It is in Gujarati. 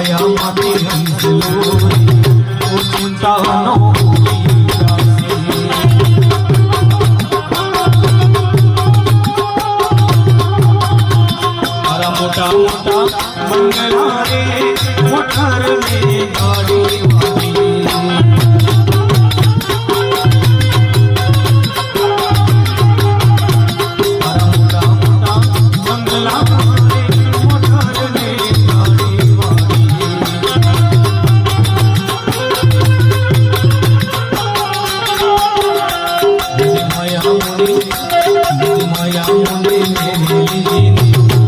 કાયા માતે હંસલોરી ઊંચાનો મારા મોટા મોટા મંગળા રે મોટર ને ગાડી